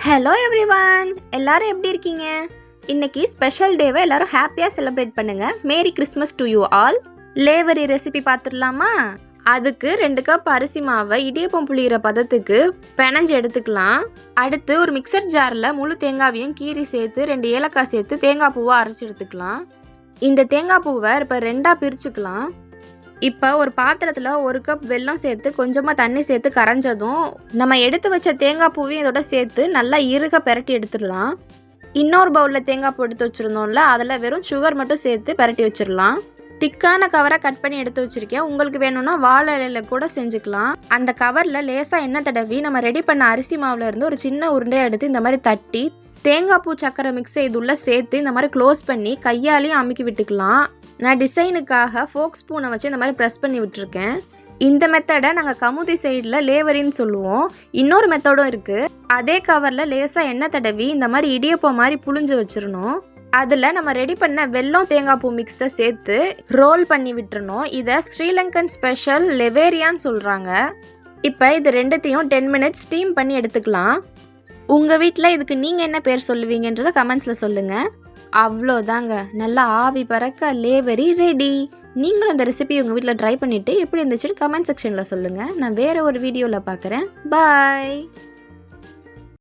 Hello everyone, எல்லாரும் எப்படி இருக்கீங்க? இன்னைக்கு ஸ்பெஷல் டேவை எல்லாரும் ஹாப்பியாக செலிப்ரேட் பண்ணுங்க. Merry Christmas to you all. லேவரி ரெசிபி பார்த்துடலாமா? அதுக்கு 2 கப் அரிசி மாவை இடியப்பம் புளியிற பதத்துக்கு பிணைஞ்சு எடுத்துக்கலாம். அடுத்து ஒரு மிக்சர் ஜாரில் முழு தேங்காவையும் கீரி சேர்த்து 2 ஏலக்காய் சேர்த்து தேங்காய் பூவை அரைச்சி எடுத்துக்கலாம். இந்த தேங்காய் பூவை இப்போ 2ஆக பிரிச்சுக்கலாம். இப்போ ஒரு பாத்திரத்தில் 1 கப் வெல்லம் சேர்த்து கொஞ்சமாக தண்ணி சேர்த்து கரைஞ்சதும் நம்ம எடுத்து வச்ச தேங்காய் பூவையும் இதோட சேர்த்து நல்லா இறுக பெரட்டி எடுத்துடலாம். இன்னொரு பவுலில் தேங்காய் பூ எடுத்து வச்சுருந்தோம்ல, அதில் வெறும் சுகர் மட்டும் சேர்த்து பெரட்டி வச்சிடலாம். திக்கான கவரை கட் பண்ணி எடுத்து வச்சுருக்கேன். உங்களுக்கு வேணும்னா வாழை இலையில் கூட செஞ்சுக்கலாம். அந்த கவரில் லேசாக எண்ணெய் தடவி நம்ம ரெடி பண்ண அரிசி மாவில் இருந்து ஒரு சின்ன உருண்டையை எடுத்து இந்த மாதிரி தட்டி தேங்காய் பூ சக்கரை மிக்ஸை இதுள்ள சேர்த்து இந்த மாதிரி க்ளோஸ் பண்ணி கையாலையும் அமுக்கி விட்டுக்கலாம். நான் டிசைனுக்காக ஃபோக் ஸ்பூனை வச்சு இந்த மாதிரி ப்ரெஸ் பண்ணி விட்டுருக்கேன். இந்த மெத்தடை நாங்கள் கமுதி சைடில் லேவரின்னு சொல்லுவோம். இன்னொரு மெத்தடும் இருக்குது. அதே கவரில் லேசாக எண்ணெய் தடவி இந்த மாதிரி இடியப்பம் மாதிரி புழிஞ்சு வச்சிடணும். அதில் நம்ம ரெடி பண்ண வெல்லம் தேங்காய் பூ மிக்ஸை சேர்த்து ரோல் பண்ணி விட்டுறணும். இதை ஸ்ரீலங்கன் ஸ்பெஷல் லெவேரியான்னு சொல்கிறாங்க. இப்போ இது ரெண்டுத்தையும் 10 மினிட்ஸ் ஸ்டீம் பண்ணி எடுத்துக்கலாம். உங்கள் வீட்டில் இதுக்கு நீங்கள் என்ன பேர் சொல்லுவீங்கன்றதை கமெண்ட்ஸில் சொல்லுங்கள். அவ்வளோதாங்க, நல்லா ஆவி பறக்க லேவரி ரெடி. நீங்களும் இந்த ரெசிபி உங்கள் வீட்டில் ட்ரை பண்ணிவிட்டு எப்படி இருந்துச்சுன்னு கமெண்ட் செக்ஷனில் சொல்லுங்கள். நான் வேறு ஒரு வீடியோவில் பார்க்குறேன். பாய்.